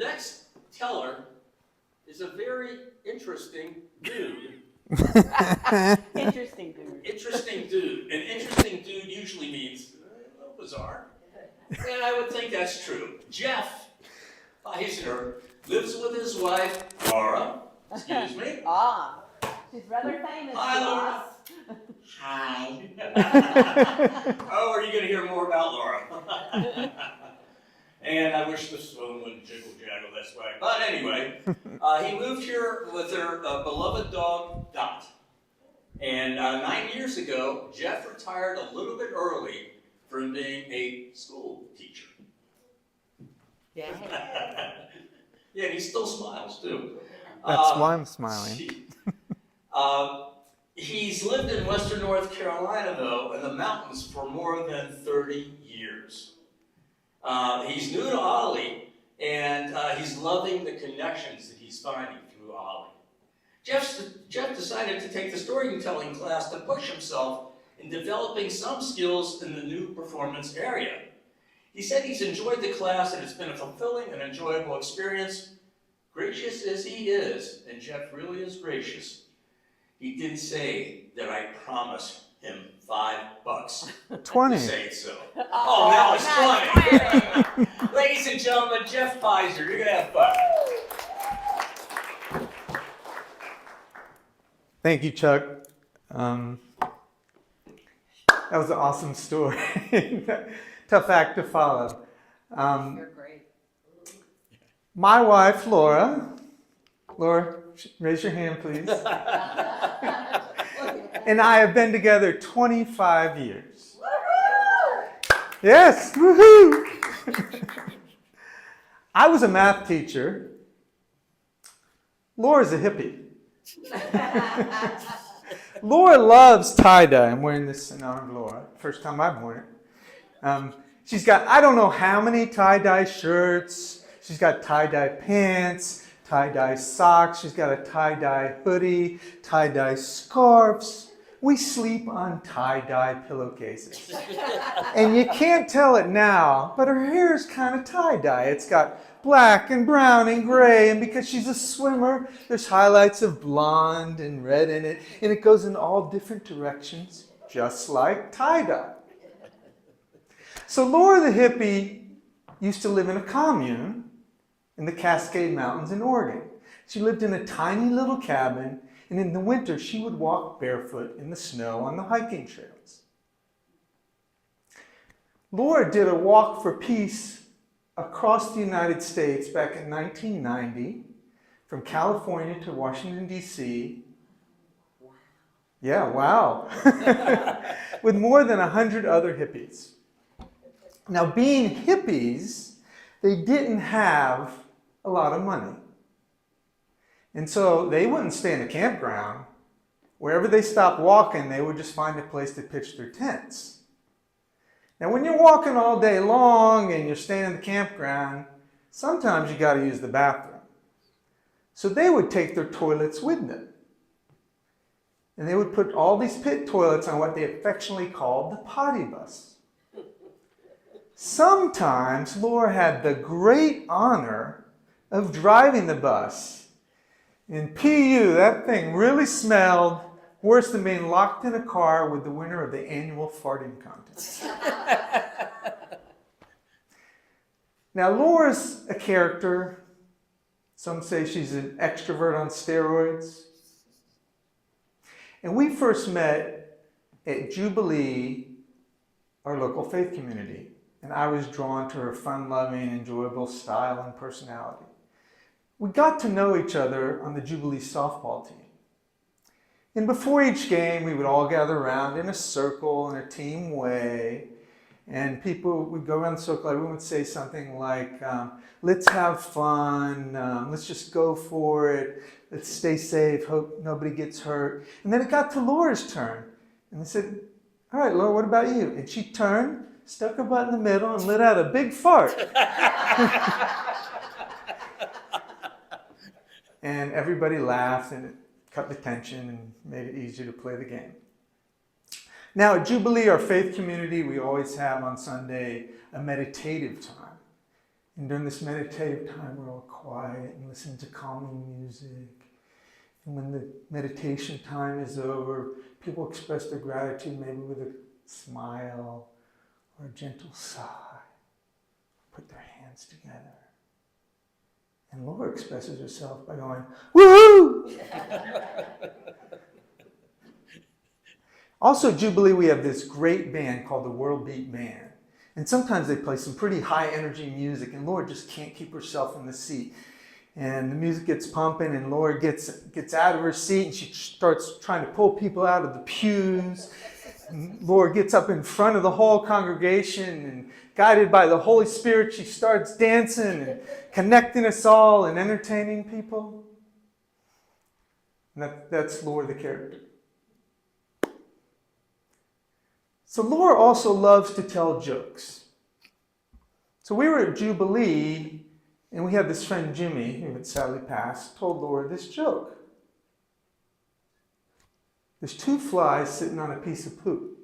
Next teller is a very interesting dude. Interesting dude. Interesting dude. An interesting dude usually means a little bizarre. And I would think that's true. Jeff Peisner lives with his wife, Laura. Excuse me. She's rather famous. Hi, Laura. Hi. Oh, are you going to hear more about Laura? And I wish this phone wouldn't jiggle-jaggle this way. But anyway, he moved here with their beloved dog, Dot. And 9 years ago, Jeff retired a little bit early from being a school teacher. Yeah. Yeah, he still smiles, too. That's why I'm smiling. He's lived in western North Carolina, though, in the mountains for more than 30 years. He's new to OLLI, and he's loving the connections that he's finding through OLLI. Jeff decided to take the storytelling class to push himself in developing some skills in the new performance area. He said he's enjoyed the class and it's been a fulfilling and enjoyable experience. Gracious as he is, and Jeff really is gracious, he did say that I promise him $5 20. to say so. Oh, now it's 20. Ladies and gentlemen, Jeff Peisner, you're going to have fun. Thank you, Chuck. That was an awesome story. Tough act to follow. You're great. My wife, Laura, raise your hand, please. And I have been together 25 years. Yes, woohoo! I was a math teacher. Laura's a hippie. Laura loves tie-dye. I'm wearing this in honor of Laura. First time I've worn it. She's got, I don't know how many tie-dye shirts. She's got tie-dye pants, tie-dye socks. She's got a tie-dye hoodie, tie-dye scarves. We sleep on tie-dye pillowcases. And you can't tell it now, but her hair is kind of tie-dye. It's got black and brown and gray, and because she's a swimmer, there's highlights of blonde and red in it, and it goes in all different directions, just like tie-dye. So Laura the hippie used to live in a commune in the Cascade Mountains in Oregon. She lived in a tiny little cabin, and in the winter she would walk barefoot in the snow on the hiking trails. Laura did a walk for peace across the United States back in 1990, from California to Washington, D.C. Wow. Yeah, wow. With more than 100 other hippies. Now, being hippies, they didn't have a lot of money. And so they wouldn't stay in a campground. Wherever they stopped walking, they would just find a place to pitch their tents. Now, when you're walking all day long and you're staying in the campground, sometimes you got to use the bathroom. So they would take their toilets with them. And they would put all these pit toilets on what they affectionately called the potty bus. Sometimes Laura had the great honor of driving the bus. In PU, that thing really smelled worse than being locked in a car with the winner of the annual farting contest. Now, Laura's a character. Some say she's an extrovert on steroids. And we first met at Jubilee, our local faith community. And I was drawn to her fun-loving, enjoyable style and personality. We got to know each other on the Jubilee softball team. And before each game, we would all gather around in a circle in a team way. And people would go around the circle. Everyone would say something like, let's have fun. Let's just go for it. Let's stay safe. Hope nobody gets hurt. And then it got to Laura's turn. And they said, all right, Laura, what about you? And she turned, stuck her butt in the middle, and let out a big fart. And everybody laughed, and it cut the tension and made it easier to play the game. Now at Jubilee, our faith community, we always have on Sunday a meditative time. And during this meditative time, we're all quiet and listen to calming music. And when the meditation time is over, people express their gratitude maybe with a smile or a gentle sigh. Put their hands together. And Laura expresses herself by going, woohoo! Also at Jubilee, we have this great band called the World Beat Band. And sometimes they play some pretty high energy music, and Laura just can't keep herself in the seat. And the music gets pumping, and Laura gets out of her seat, and she starts trying to pull people out of the pews. And Laura gets up in front of the whole congregation, and guided by the Holy Spirit, she starts dancing and connecting us all and entertaining people. And that's Laura the character. So Laura also loves to tell jokes. So we were at Jubilee, and we had this friend Jimmy, who had sadly passed, told Laura this joke. There's two flies sitting on a piece of poop.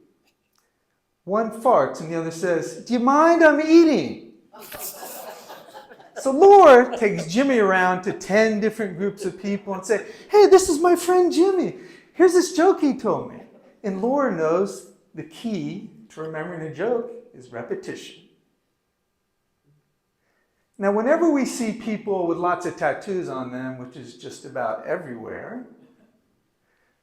One farts and the other says, "Do you mind? I'm eating." So Laura takes Jimmy around to 10 different groups of people and say, "Hey, this is my friend Jimmy. Here's this joke he told me." And Laura knows the key to remembering a joke is repetition. Now, whenever we see people with lots of tattoos on them, which is just about everywhere,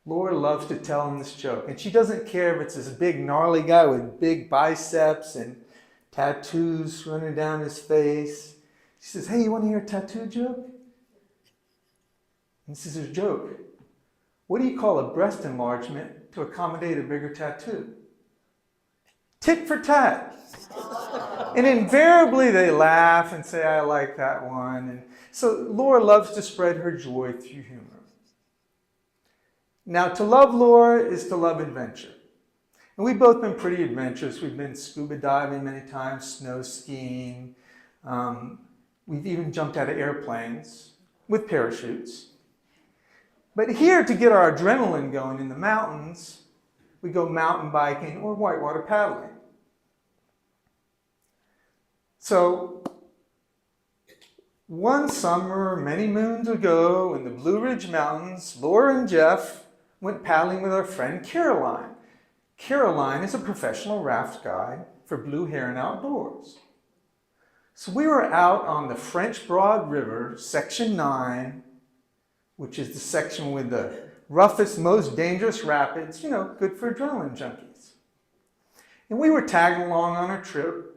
Laura loves to tell them this joke. And she doesn't care if it's this big gnarly guy with big biceps and tattoos running down his face. She says, "Hey, you want to hear a tattoo joke?" And this is her joke. "What do you call a breast enlargement to accommodate a bigger tattoo?" Tit for tat. And invariably they laugh and say, "I like that one." And so Laura loves to spread her joy through humor. Now, to love Laura is to love adventure. And we've both been pretty adventurous. We've been scuba diving many times, snow skiing. We've even jumped out of airplanes with parachutes. But here, to get our adrenaline going in the mountains, we go mountain biking or whitewater paddling. So, one summer, many moons ago, in the Blue Ridge Mountains, Laura and Jeff went paddling with our friend Caroline. Caroline is a professional raft guide for Blue Heron Outdoors. So we were out on the French Broad River, Section 9, which is the section with the roughest, most dangerous rapids, good for adrenaline junkies. And we were tagging along on our trip,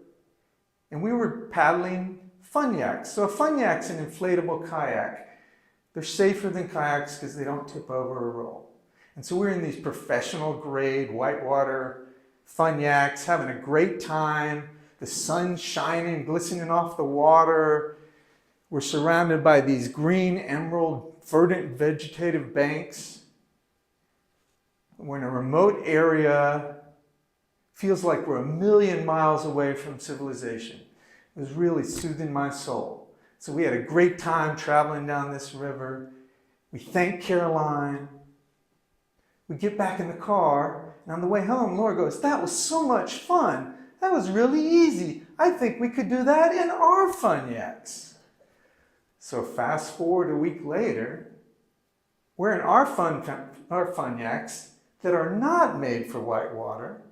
and we were paddling fun yaks. So a fun yak's an inflatable kayak. They're safer than kayaks because they don't tip over or roll. And so we're in these professional grade whitewater fun yaks, having a great time. The sun's shining, glistening off the water. We're surrounded by these green, emerald, verdant vegetative banks. We're in a remote area. Feels like we're 1,000,000 miles away from civilization. It was really soothing my soul. So we had a great time traveling down this river. We thank Caroline. We get back in the car, and on the way home, Laura goes, "That was so much fun. That was really easy. I think we could do that in our fun yaks." So fast forward a week later, we're in our fun yaks that are not made for whitewater.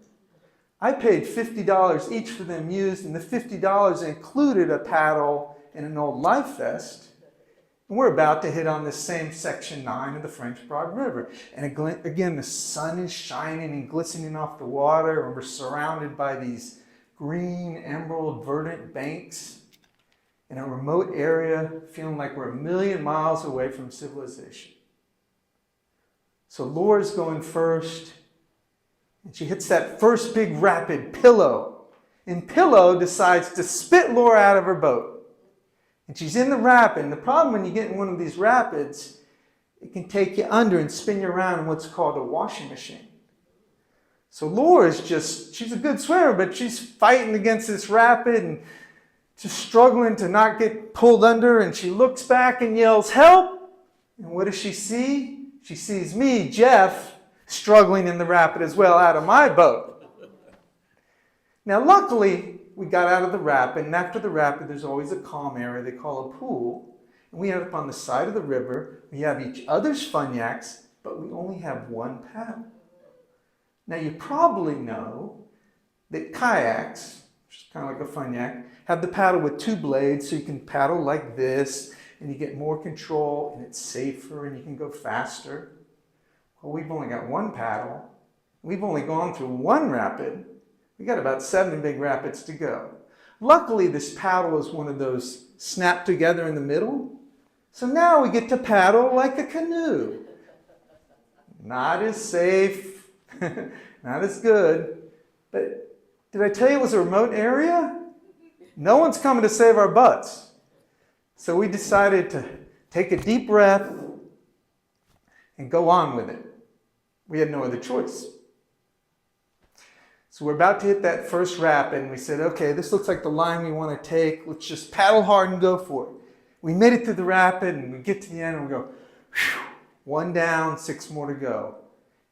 I paid $50 each for them used, and the $50 included a paddle and an old life vest. And we're about to hit on this same Section 9 of the French Broad River. And again, the sun is shining and glistening off the water, and we're surrounded by these green, emerald, verdant banks in a remote area, feeling like we're 1,000,000 miles away from civilization. So Laura's going first, and she hits that first big rapid, Pillow. And Pillow decides to spit Laura out of her boat. And she's in the rapid. And the problem when you get in one of these rapids, it can take you under and spin you around in what's called a washing machine. So Laura's she's a good swimmer, but she's fighting against this rapid and just struggling to not get pulled under. And she looks back and yells, "Help!" And what does she see? She sees me, Jeff, struggling in the rapid as well out of my boat. Now, luckily, we got out of the rapid, and after the rapid, there's always a calm area they call a pool. And we end up on the side of the river. We have each other's fun yaks, but we only have one paddle. Now, you probably know that kayaks, which is kind of like a fun yak, have the paddle with two blades, so you can paddle like this, and you get more control, and it's safer, and you can go faster. Well, we've only got one paddle. We've only gone through one rapid. We got about 7 big rapids to go. Luckily, this paddle is one of those snap together in the middle. So now we get to paddle like a canoe. Not as safe, not as good. But did I tell you it was a remote area? No one's coming to save our butts. So we decided to take a deep breath and go on with it. We had no other choice. So we're about to hit that first rapid, and we said, okay, this looks like the line we want to take. Let's just paddle hard and go for it. We made it through the rapid, and we get to the end, and we go, whew, 1 down, 6 more to go.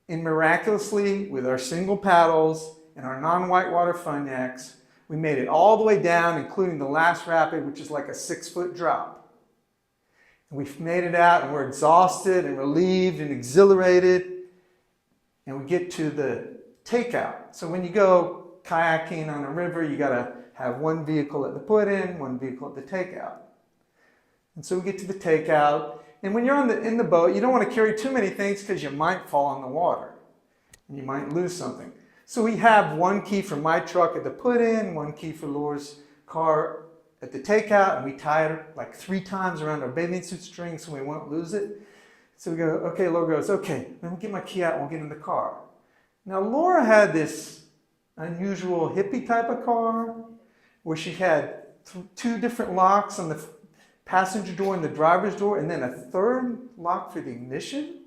And miraculously, with our single paddles and our non-whitewater fun yaks, we made it all the way down, including the last rapid, which is like a 6-foot drop. And we've made it out, and we're exhausted and relieved and exhilarated. And we get to the takeout. So when you go kayaking on a river, you got to have one vehicle at the put-in, one vehicle at the takeout. And so we get to the takeout. And when you're in the boat, you don't want to carry too many things because you might fall in the water. And you might lose something. So we have one key for my truck at the put-in, one key for Laura's car at the takeout, and we tie it like 3 times around our bathing suit string so we won't lose it. So we go, okay, Laura goes, okay, let me get my key out and we'll get in the car. Now, Laura had this unusual hippie type of car where she had 2 different locks on the passenger door and the driver's door, and then a 3rd lock for the ignition.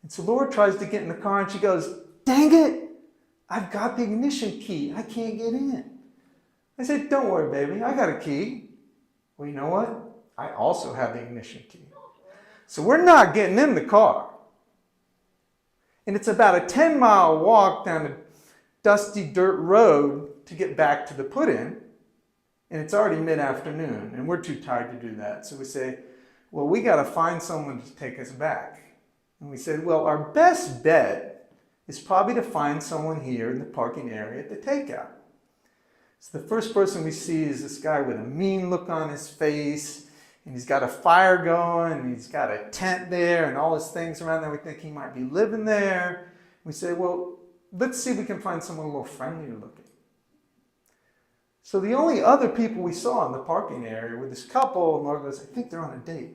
And so Laura tries to get in the car, and she goes, dang it, I've got the ignition key. I can't get in. I said, don't worry, baby, I got a key. Well, you know what? I also have the ignition key. So we're not getting in the car. And it's about a 10-mile walk down a dusty dirt road to get back to the put-in. And it's already mid-afternoon, and we're too tired to do that. So we say, well, we got to find someone to take us back. And we said, well, our best bet is probably to find someone here in the parking area at the takeout. So the first person we see is this guy with a mean look on his face, and he's got a fire going, and he's got a tent there, and all his things around there. We think he might be living there. We say, well, let's see if we can find someone a little friendlier looking. So the only other people we saw in the parking area were this couple, and Laura goes, I think they're on a date.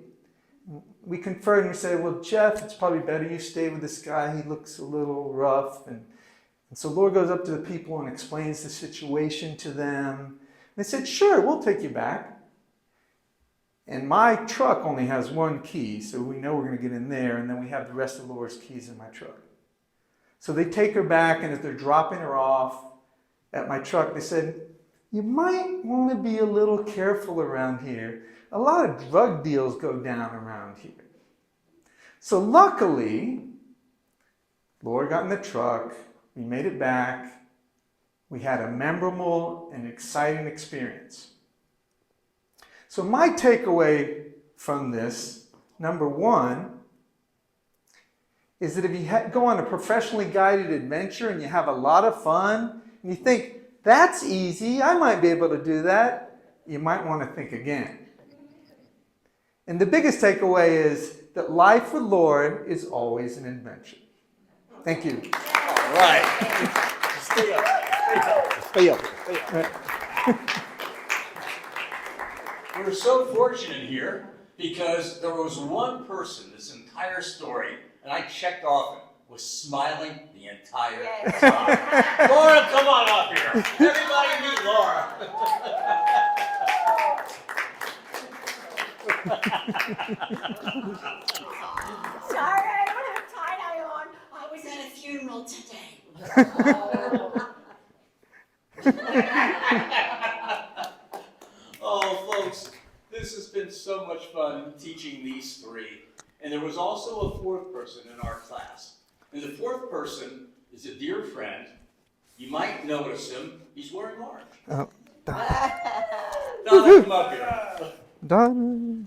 We conferred and we said, well, Jeff, it's probably better you stay with this guy. He looks a little rough. And so Laura goes up to the people and explains the situation to them. They said, sure, we'll take you back. And my truck only has 1 key, so we know we're going to get in there, and then we have the rest of Laura's keys in my truck. So they take her back, and as they're dropping her off at my truck, they said, you might want to be a little careful around here. A lot of drug deals go down around here. So luckily, Laura got in the truck, we made it back, we had a memorable and exciting experience. So my takeaway from this, number 1, is that if you go on a professionally guided adventure and you have a lot of fun, and you think, that's easy, I might be able to do that, you might want to think again. And the biggest takeaway is that life with Lord is always an adventure. Thank you. All right. Stay up. Stay up. Stay up. We're so fortunate here because there was one person this entire story, and I checked off it, was smiling the entire time. Laura, come on up here. Everybody meet Laura. Sorry, I don't have tie-dye on. I was at a funeral today. Oh, folks, this has been so much fun teaching these 3. And there was also a 4th person in our class. And the 4th person is a dear friend. You might notice him. He's wearing orange. Oh, Donna, come up here. Donna.